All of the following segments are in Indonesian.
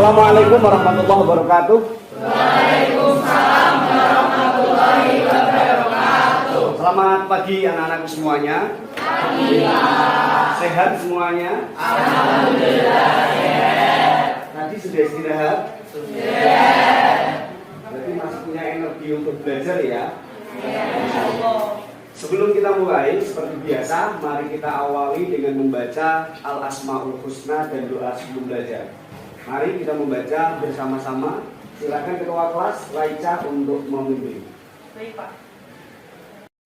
Assalamualaikum warahmatullahi wabarakatuh. Waalaikumsalam warahmatullahi wabarakatuh. Selamat pagi anak-anakku semuanya. Pagi. Sehat semuanya? Alhamdulillah sehat. Tadi sudah istirahat? Sudah. Berarti masih punya energi untuk belajar ya? Insyaallah. Sebelum kita mulai, seperti biasa, mari kita awali dengan membaca Al-Asmaul Husna dan doa sebelum belajar. Mari kita membaca bersama-sama. Silakan ketua kelas Raicha untuk memimpin. Baik Pak.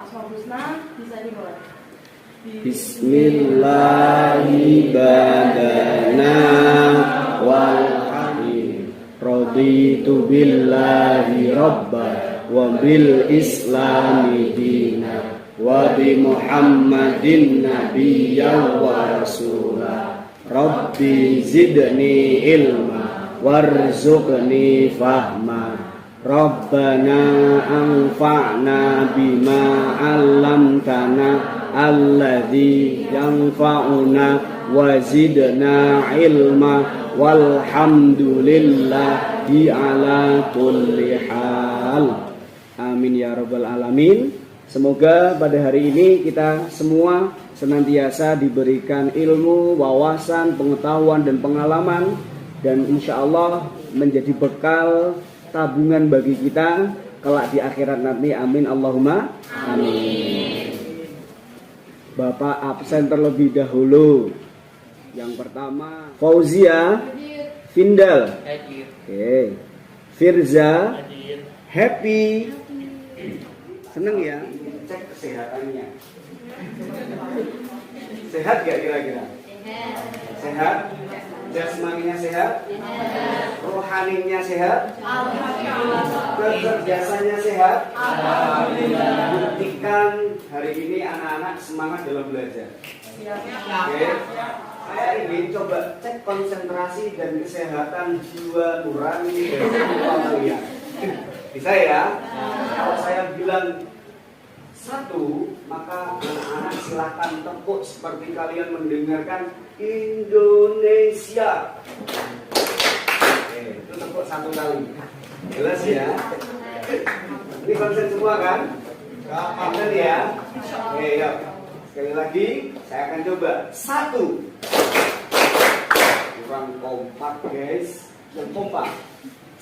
Asmaul Husna bisa dimulai. Bismillahirrahmanirrahim. Walhamdulillah. Raditu billahi rabba wa bil islami dina wa bi Muhammadin nabiyyan wa rasulah. Rabbi zidni ilma warzuqni fahma. Rabbana anfa'na bima 'allamtana alladzi yanfa'una wa zidna ilma walhamdulillahi ala kulli hal. Amin ya rabbal alamin. Semoga pada hari ini kita semua senantiasa diberikan ilmu, wawasan, pengetahuan dan pengalaman, dan insya Allah menjadi bekal tabungan bagi kita kelak di akhirat nanti. Amin Allahumma amin. Bapak absen terlebih dahulu. Yang pertama Fauzia Findal. Oke. Firza Happy. Seneng ya? Cek kesehatannya. Sehat gak kira-kira? Sehat. Jasmaninya sehat? Rohaninya sehat? Kecerdasannya sehat? Buktikan hari ini anak-anak semangat dalam belajar. Oke. Saya ingin coba cek konsentrasi dan kesehatan jiwa nurani dari semua kalian. Bisa ya? Kalau saya bilang 1, maka anak-anak silakan tepuk seperti kalian mendengarkan Indonesia. Oke, itu tepuk 1 kali. Jelas ya? Ini konsen semua kan? Konsen ya? Oke, yuk. Sekali lagi, saya akan coba 1. Kurang kompak guys. Yang kompak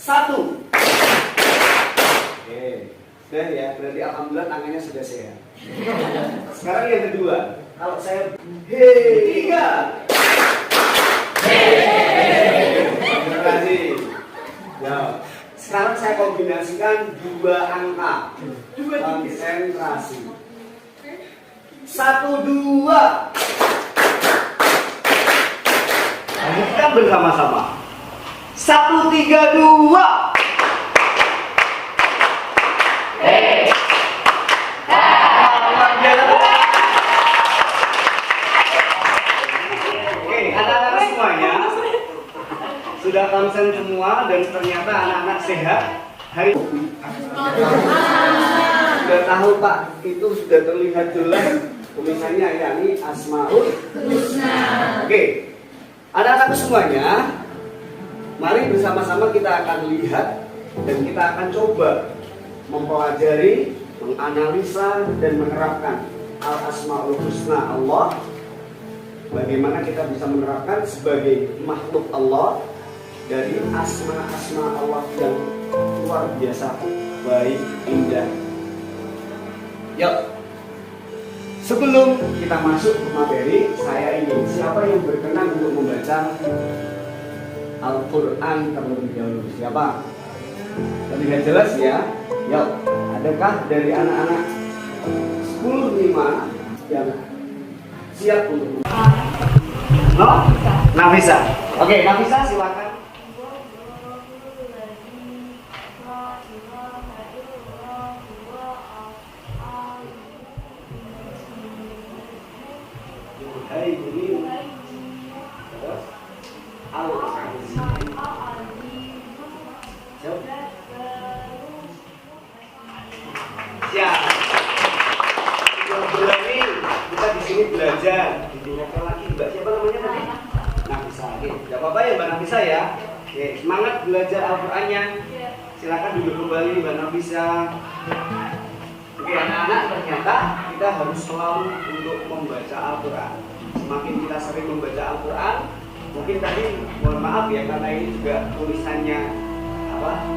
1. Oke. Sudah ya, berarti alhamdulillah tangannya sudah sehat. Sekarang yang kedua, kalau saya 3. Terima kasih. Ya. Sekarang saya kombinasikan 2 angka. Konsentrasi. 1, 2. Lanjutkan bersama-sama. 1, 3, 2. Sudah konsen semua dan ternyata anak-anak sehat. Hari sudah tahu Pak, itu sudah terlihat jelas tulisannya yakni Asmaul Husna. Oke, anak-anak semuanya, mari bersama-sama kita akan lihat dan kita akan coba mempelajari, menganalisa dan menerapkan Al-Asmaul Husna Allah. Bagaimana kita bisa menerapkan sebagai makhluk Allah dari asma-asma Allah yang luar biasa baik, indah. Yuk. Sebelum kita masuk ke materi, saya ingin siapa yang berkenan untuk membaca Al-Quran terlebih dahulu? Siapa? Terlihat jelas ya? Yuk. Adakah dari anak-anak 10-5 yang siap untuk No? Nafisa. Oke, Nafisa silakan. Hai, ini siap. Yang berani kita di sini belajar. Didengarkan lagi Mbak siapa namanya tadi? Nafisa. Oke, tidak apa-apa ya Mbak Nafisa ya. Oke, semangat belajar Al-Qur'annya. Silakan duduk kembali Mbak Nafisa. Oke, anak-anak, ternyata kita harus selalu untuk membaca Al-Quran. Semakin kita sering membaca Al-Quran, mungkin tadi mohon maaf ya karena ini juga tulisannya agak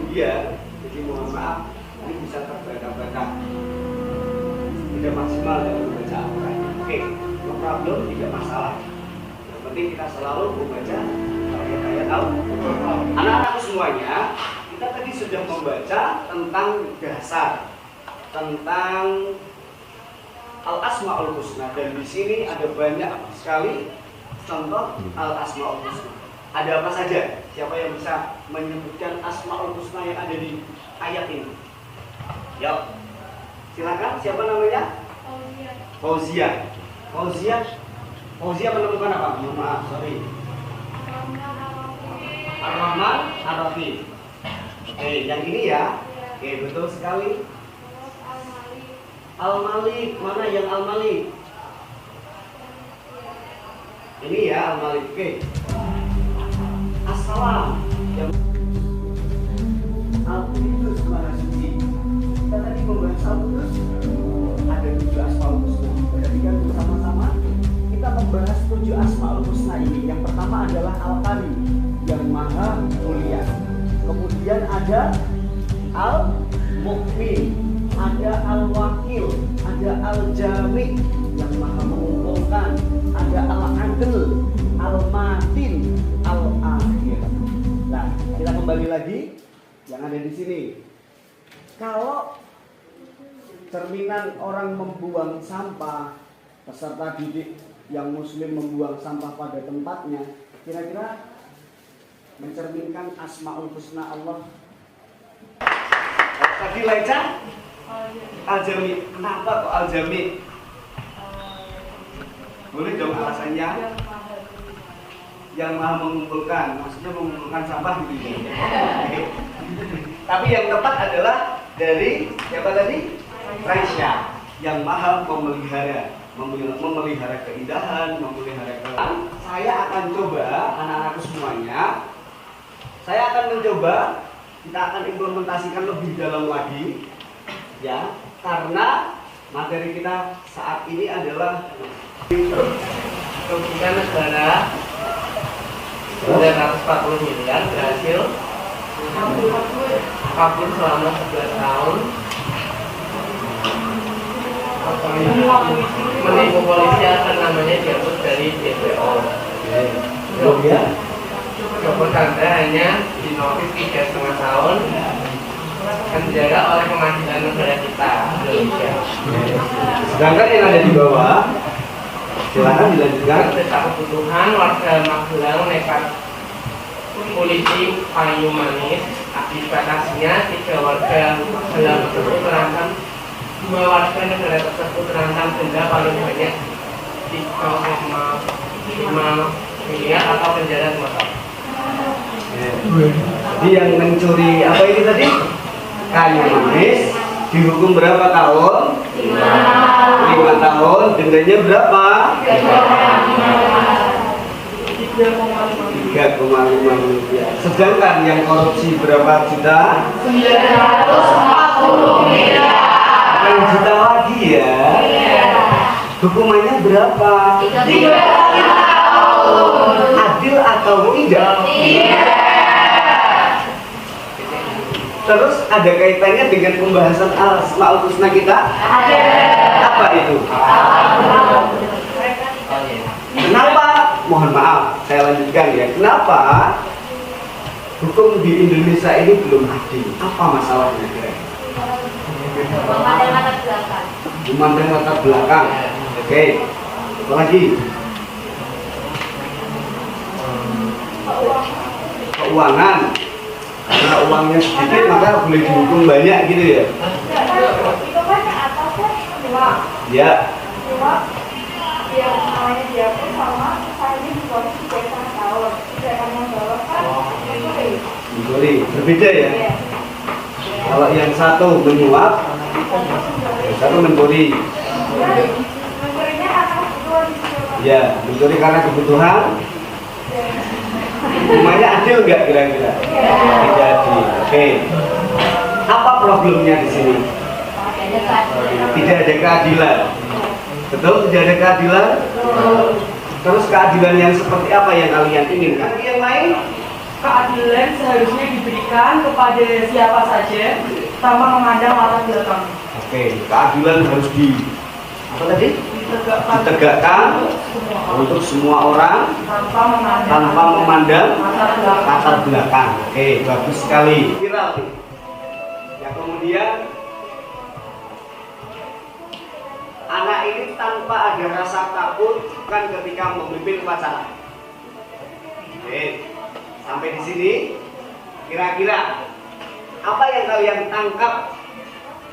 buyar, jadi mohon maaf ini bisa terbaca-baca tidak maksimal dalam membaca Al-Quran. Oke, no problem, tidak masalah. Yang penting kita selalu membaca ayat-ayat Al-Quran. Anak-anakku semuanya, kita tadi sudah membaca tentang dasar, tentang Al-Asmaul Husna, dan di sini ada banyak sekali contoh Al-Asmaul Husna. Ada apa saja? Siapa yang bisa menyebutkan Asmaul Husna yang ada di ayat ini? Yuk, silakan. Siapa namanya? Fauzia. Fauzia menemukan apa? Mohon maaf, sorry. Ar-Rahman, Ar-Rahim. Yang ini ya. Oke, betul sekali. Al-Malik, mana yang Al-Malik? Ini ya Al-Malik. Oke. As-Salam. Yang Al-Qudus, Maha Suci. Kita tadi membahas Al-Qudus. Ada 7 Asmaul Husna. Perhatikan bersama-sama. Kita membahas 7 Asmaul Husna ini. Yang pertama adalah Al-Karim, yang Maha Mulia. Kemudian ada Al-Mukmin, ada Al-Wakil, ada Al-Jami yang Maha mengumpulkan, ada Al-Adl, Al-Matin, Al-Akhir. Nah, kita kembali lagi yang ada di sini. Kalau cerminan orang membuang sampah, peserta didik yang muslim membuang sampah pada tempatnya, kira-kira mencerminkan Asmaul Husna Allah. Tadi Leca Al-Jami. Kenapa kok Al-Jami? Boleh dong alasannya? Yang Maha mengumpulkan, maksudnya mengumpulkan sampah gitu ya. Tapi yang tepat adalah dari siapa tadi? Raisya, yang Maha memelihara, memelihara keindahan, memelihara kelam. Saya akan coba anak-anakku semuanya. Saya akan mencoba, kita akan implementasikan lebih dalam lagi, ya, karena materi kita saat ini adalah kerugian negara 940 miliar berhasil kabur selama 11 tahun, menipu polisi akan namanya dihapus dari DPO. Ya. Joko Chandra hanya dinotis 3,5 tahun penjara oleh pengadilan negara kita Indonesia. Sedangkan yang ada di bawah, silakan dilanjutkan. Desa kebutuhan warga Magelang nekat polisi Payu Manis. Akibat aksinya 3 warga Magelang tersebut terancam, 2 warga negara tersebut terancam denda paling banyak 3,5 miliar atau penjara 2 tahun. Jadi yang mencuri apa ini tadi? Kayu manis dihukum berapa tahun? 5 tahun. Dendanya berapa? 3,5 miliar. Sedangkan yang korupsi berapa juta? 940 miliar. 8 juta lagi ya. Hukumannya berapa? 3 tahun. Adil atau tidak? Tidak. Terus ada kaitannya dengan pembahasan Asmaul Husna kita? Ada. Apa itu? Kenapa? Mohon maaf, saya lanjutkan ya. Kenapa hukum di Indonesia ini belum adil? Apa masalahnya kira-kira? Memandang latar belakang. Oke. Apa lagi? Keuangan. Karena uangnya sedikit maka boleh dihukum banyak gitu ya. Itu kan yang atasnya uang. Ya. Uang yang namanya dia pun sama saya di bawah 3,5 tahun. Sedangkan yang bawah kan mencuri. Berbeda ya. Kalau yang satu menyuap, yang satu mencuri. mencurinya atas dua di situ. Ya, mencuri karena kebutuhan. Semuanya adil nggak kira-kira? Tidak adil. Oke. Apa problemnya di sini? Tidak ada keadilan. Betul? Tidak ada keadilan. Terus keadilan yang seperti apa yang kalian inginkan? Yang lain? Keadilan seharusnya diberikan kepada siapa saja tanpa memandang latar belakang. Oke, keadilan harus apa tadi? Ditegakkan untuk semua orang tanpa memandang latar belakang. Oke, bagus sekali. Viral. Ya, kemudian anak ini tanpa ada rasa takut kan ketika memimpin upacara. Oke, sampai di sini kira-kira apa yang kalian tangkap?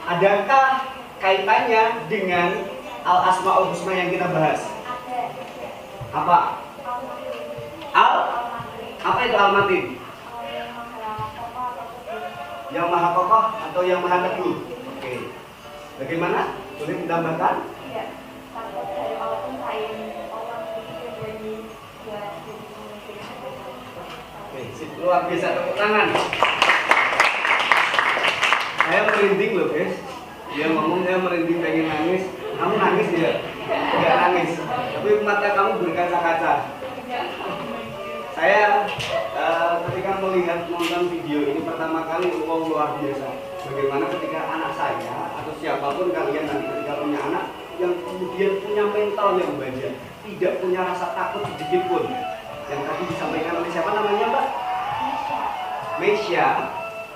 Adakah kaitannya dengan Al-Asmaul Husna yang kita bahas? Apa? Apa itu Al-Matin? Yang Maha Kokoh atau yang Maha Teguh? Oke. Bagaimana? Boleh ditambahkan? Iya. Takut dari Allah pun sayang Allah jadi Oke, sip, luar biasa, tepuk tangan. Saya merinding loh guys. Dia ngomong saya merinding pengen nangis. Kamu nangis ya? Tidak nangis. Tapi mata kamu berkaca-kaca. Saya ketika melihat nonton video ini pertama kali, luar biasa. Bagaimana ketika anak saya atau siapapun kalian nanti ketika punya anak yang kemudian punya mental yang baja, tidak punya rasa takut sedikit pun. Yang tadi disampaikan oleh siapa namanya Mbak? Mesya.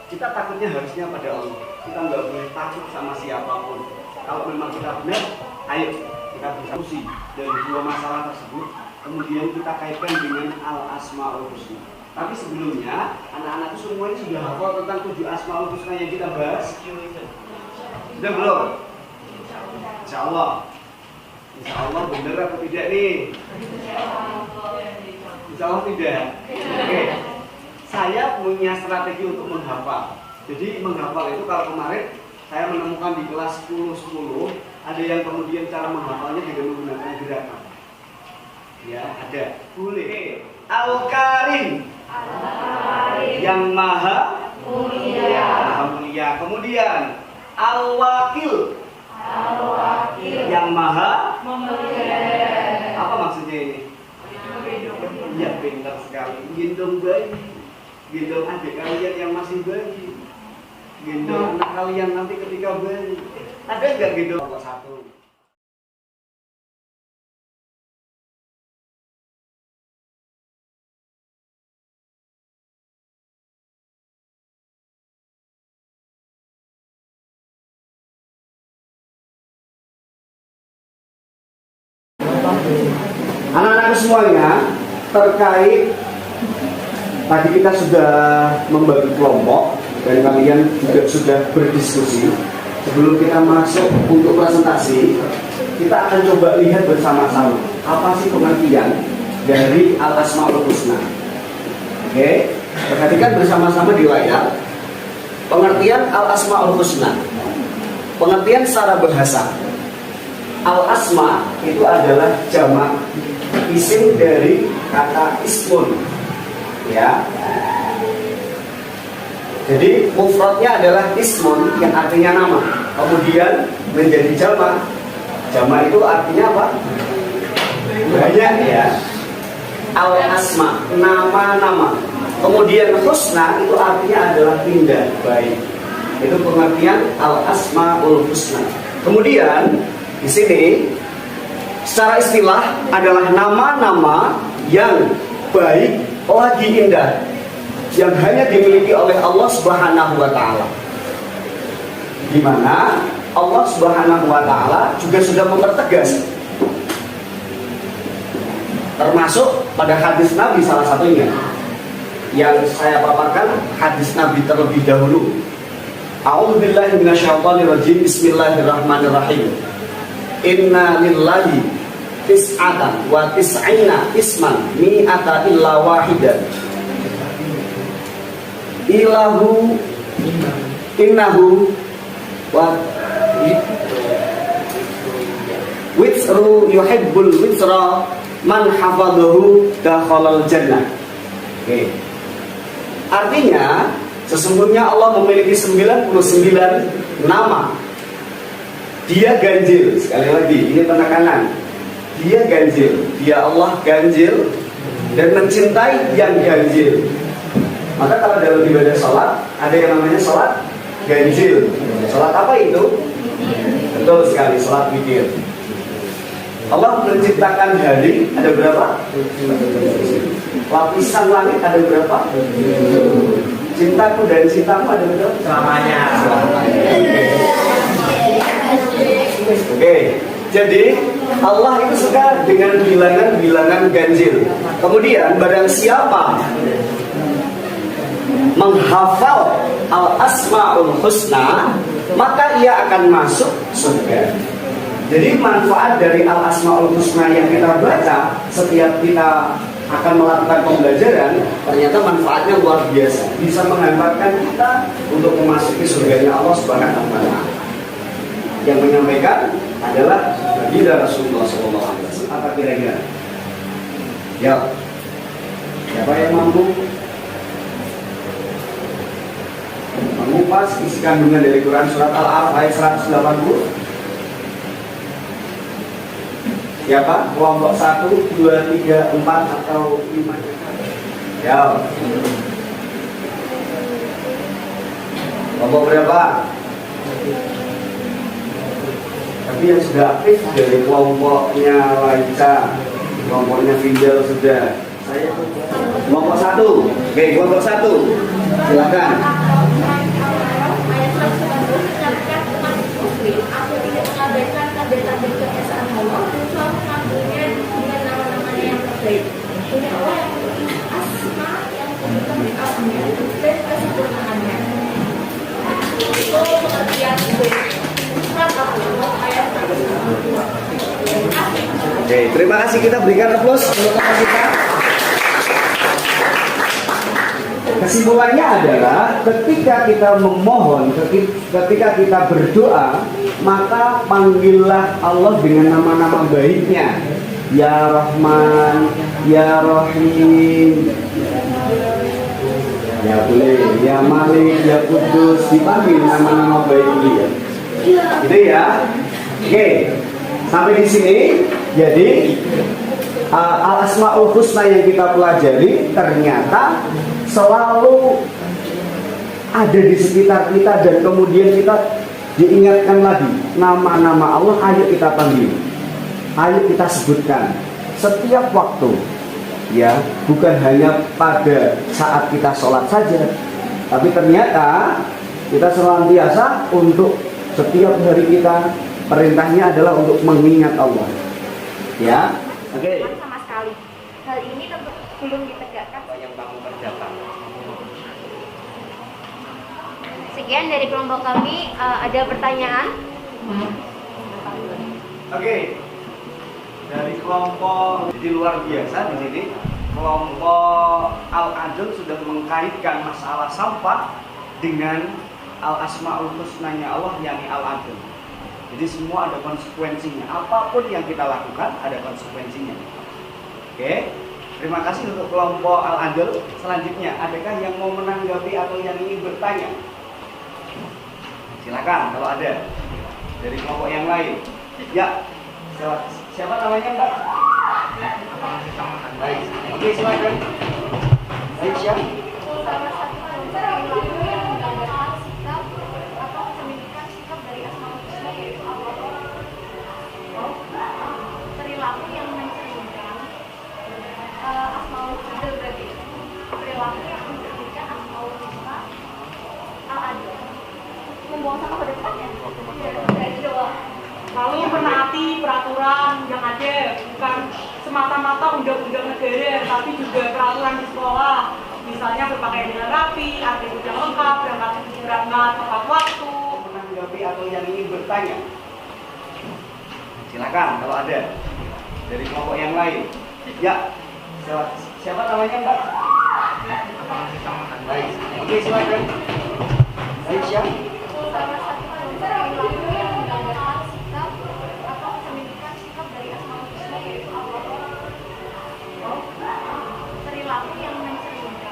Kita takutnya harusnya pada Allah. Kita nggak boleh takut sama siapapun. Kalau memang kita benar, ayo kita berdiskusi dari dua masalah tersebut. Kemudian kita kaitkan dengan Al-Asmaul Husna. Tapi sebelumnya, anak-anak itu semuanya sudah hafal tentang 7 Asmaul Husna yang kita bahas. Sudah belum? Insya Allah. Insya Allah benar atau tidak nih? Insya Allah tidak. Oke. Saya punya strategi untuk menghafal. Jadi menghafal itu kalau kemarin saya menemukan di kelas 10-10 ada yang kemudian cara menghafalnya dengan menggunakan gerakan. Ya, ada. Boleh. Al-Karim. Yang Maha Mulia. Kemudian Al-Wakil. Yang Maha Memelihara. Apa maksudnya ini? Ya, pintar sekali. Gendong bayi. Gendong adik kalian yang masih bayi. Gendong anak kalian nanti ketika bayi. Ada nggak gendong satu? Anak-anak semuanya terkait tadi kita sudah membagi kelompok dan kalian juga sudah berdiskusi. Sebelum kita masuk untuk presentasi, kita akan coba lihat bersama-sama apa sih pengertian dari Al-Asmaul Husna. Oke, perhatikan bersama-sama di layar pengertian Al-Asmaul Husna. Pengertian secara bahasa. Al-Asma itu adalah jamak isim dari kata ismun, ya. Jadi mufradnya adalah ismun yang artinya nama, kemudian menjadi jamak. Jamak itu artinya apa? Banyak, ya. Al-Asma, nama-nama. Kemudian husna itu artinya adalah indah, baik. Itu pengertian Al-Asmaul Husna. Kemudian di sini secara istilah adalah nama-nama yang baik lagi indah yang hanya dimiliki oleh Allah Subhanahu wa taala. Di mana Allah Subhanahu wa taala juga sudah mempertegas termasuk pada hadis Nabi salah satunya yang saya paparkan hadis Nabi terlebih dahulu. A'udzubillahi minasyaitonirrajim. Bismillahirrahmanirrahim. Inna lillahi tis'atan wa tis'ina isman mi'ata illa wahidan ilahu innahu wa witsru yuhibbul witsra man hafadhahu dakhalal jannah. Oke. Artinya sesungguhnya Allah memiliki 99 nama. Dia ganjil. Sekali lagi, ini penekanan. Dia ganjil. Dia Allah ganjil dan mencintai yang ganjil. Maka kalau dalam ibadah sholat ada yang namanya sholat ganjil. Sholat apa itu? Betul sekali, sholat witir. Allah menciptakan hari ada berapa? Lapisan langit ada berapa? Cintaku dan cintamu ada berapa? Selamanya. Oke, jadi Allah itu suka dengan bilangan-bilangan ganjil. Kemudian barang siapa menghafal al-asma'ul husna, maka ia akan masuk surga. Jadi manfaat dari al-asma'ul husna yang kita baca setiap kita akan melakukan pembelajaran, ternyata manfaatnya luar biasa. Bisa menghantarkan kita untuk memasuki surganya Allah Subhanahu wa taala. Yang menyampaikan adalah baginda Rasulullah SAW. Apa kira-kira? Ya, siapa yang mampu mengupas isi kandungan dari Quran surat Al-Araf ayat 180? Siapa? Kelompok 1, 2, 3, 4 atau 5? Ya. Kelompok berapa? Tapi yang sudah aktif dari kelompoknya Laica, kelompoknya Findel sudah. Saya kelompok 1. Oke, kelompok 1. Silakan. Oke, terima kasih, kita berikan aplaus untuk teman kita. Kesimpulannya adalah ketika kita memohon, ketika kita berdoa, maka panggillah Allah dengan nama-nama baiknya. Ya Rahman, Ya Rahim, ya boleh, Ya Malik, Ya Kudus, dipanggil nama-nama baik dia. Gitu ya. Oke, sampai di sini. Jadi al-asma'ul husna yang kita pelajari ternyata selalu ada di sekitar kita, dan kemudian kita diingatkan lagi nama-nama Allah. Ayo kita panggil, ayo kita sebutkan setiap waktu, ya, bukan hanya pada saat kita sholat saja, tapi ternyata kita senantiasa untuk setiap hari kita, perintahnya adalah untuk mengingat Allah, ya. Oke. Sama sekali. Hal ini tentu belum ditegakkan. Yang bangun kerjakan. Sekian dari kelompok kami. Ada pertanyaan? Oke. Dari kelompok, jadi luar biasa di sini. Kelompok Al-Adl sudah mengkaitkan masalah sampah dengan Al-Asma'ul Husnanya Allah, yakni Al-Adl. Jadi semua ada konsekuensinya. Apapun yang kita lakukan ada konsekuensinya. Oke. Terima kasih untuk kelompok Al-Adl. Selanjutnya, adakah yang mau menanggapi atau yang ingin bertanya? Silakan kalau ada dari kelompok yang lain. Ya, siapa namanya, Mbak? Baik. Oke, silakan. Baik, siapa? Salah satu perilaku yang menggambarkan sikap atau menunjukkan sikap dari Asmaul Husna yaitu Allah. Perilaku yang mencerminkan Asmaul Husna, berarti perilaku yang mencerminkan Asmaul Husna Al-Adl. Membuang sampah pada tempatnya. Tidak itu doang. Lalu menaati peraturan yang ada, bukan semata-mata undang-undang negara, tapi juga peraturan di sekolah. Misalnya berpakaian dengan rapi, atribut yang lengkap, berangkat tepat waktu. Menanggapi atau yang ingin bertanya? Silakan kalau ada dari kelompok yang lain. Ya, siapa namanya, Mbak? Baik. Oke, silakan. Baik, siapa? Salah satu perilaku yang menggambarkan sikap atau menunjukkan sikap dari Asmaul Husna yaitu Allah. Perilaku yang mencerminkan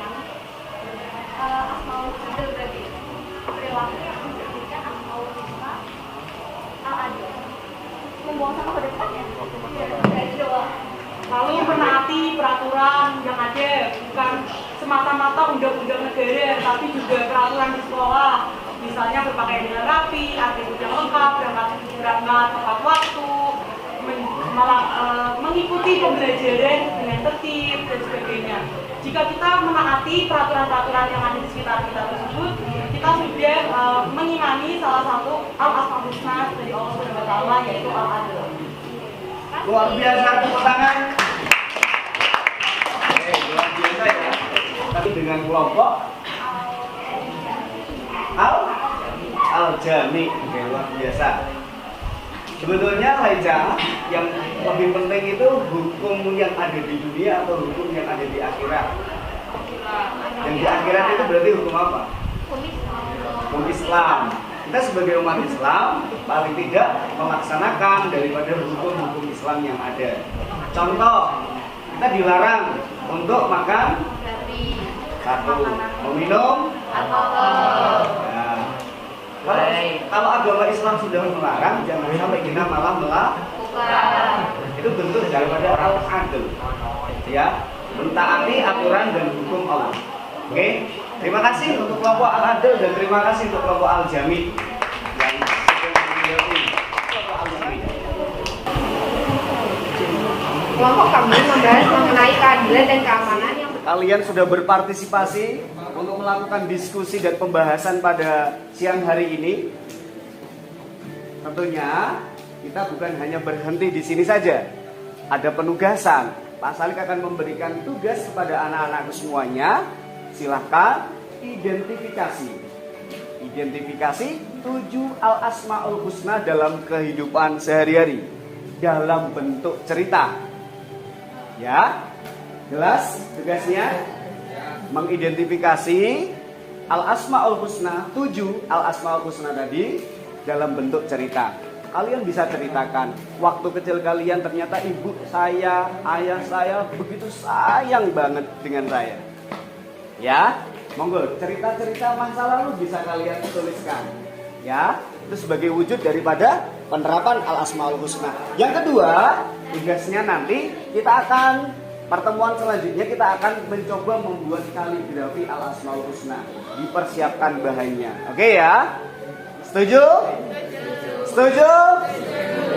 aja, bukan semata-mata undang-undang negara, tapi juga peraturan di sekolah. Misalnya berpakaian dengan rapi, atribut yang lengkap, berangkat tepat waktu, mengikuti pembelajaran dengan tertib dan sebagainya. Jika kita menaati peraturan-peraturan yang ada di sekitar kita tersebut, kita sudah mengimani salah satu al-asmaul husna dari Allah Subhanahu wa taala, yaitu al-adl. Luar biasa, tepuk tangan. Luar biasa ya. Tapi dengan kelompok Al-Jami, luar biasa. Sebetulnya Haija, yang lebih penting itu hukum yang ada di dunia atau hukum yang ada di akhirat. Yang di akhirat itu berarti hukum apa? Hukum Islam. Kita sebagai umat Islam paling tidak melaksanakan daripada hukum-hukum Islam yang ada. Contoh, kita dilarang untuk makan satu, meminum kalau agama Islam sudah melarang, jangan sampai kita malah melakukan. Itu bentuk daripada al-adl, ya, mentaati aturan dan hukum Allah. Oke, terima kasih untuk kelompok al-adl dan terima kasih untuk kelompok al-jami yang sudah menjadi kelompok al-jami. Kelompok kami membahas mengenai keadilan dan keamanan yang Kalian sudah berpartisipasi untuk melakukan diskusi dan pembahasan pada siang hari ini. Tentunya kita bukan hanya berhenti di sini saja. Ada penugasan. Pak Salik akan memberikan tugas kepada anak-anakku semuanya. Silahkan identifikasi 7 al-asmaul husna dalam kehidupan sehari-hari dalam bentuk cerita. Ya, jelas tugasnya? Mengidentifikasi al-asmaul husna, 7 al-asmaul husna tadi dalam bentuk cerita. Kalian bisa ceritakan waktu kecil kalian ternyata ibu saya, ayah saya begitu sayang banget dengan saya. Ya, monggo cerita-cerita masa lalu bisa kalian tuliskan. Ya, itu sebagai wujud daripada penerapan al-asmaul husna. Yang kedua, tugasnya nanti kita akan pertemuan selanjutnya kita akan mencoba membuat kaligrafi al-asmaul husna. Dipersiapkan bahannya. Oke ya? Setuju? Setuju?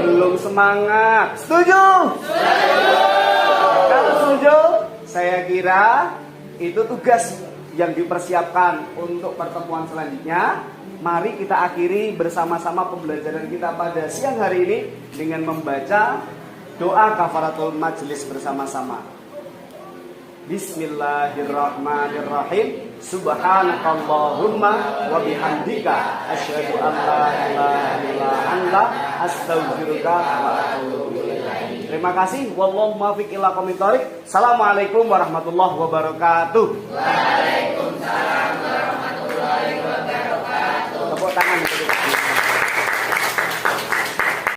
Belum semangat. Setuju? Kalau setuju, saya kira itu tugas yang dipersiapkan untuk pertemuan selanjutnya. Mari kita akhiri bersama-sama pembelajaran kita pada siang hari ini dengan membaca doa kafaratul majelis bersama-sama. Bismillahirrahmanirrahim. Subhanakallahumma wa bihamdika asyhadu an la ilaha illa anta astaghfiruka wa atubu ilaik. Terima kasih. Wallahu muwaffiq ila aqwamit thoriq. Assalamualaikum warahmatullahi wabarakatuh. Waalaikumsalam warahmatullahi wabarakatuh. Tepuk tangan.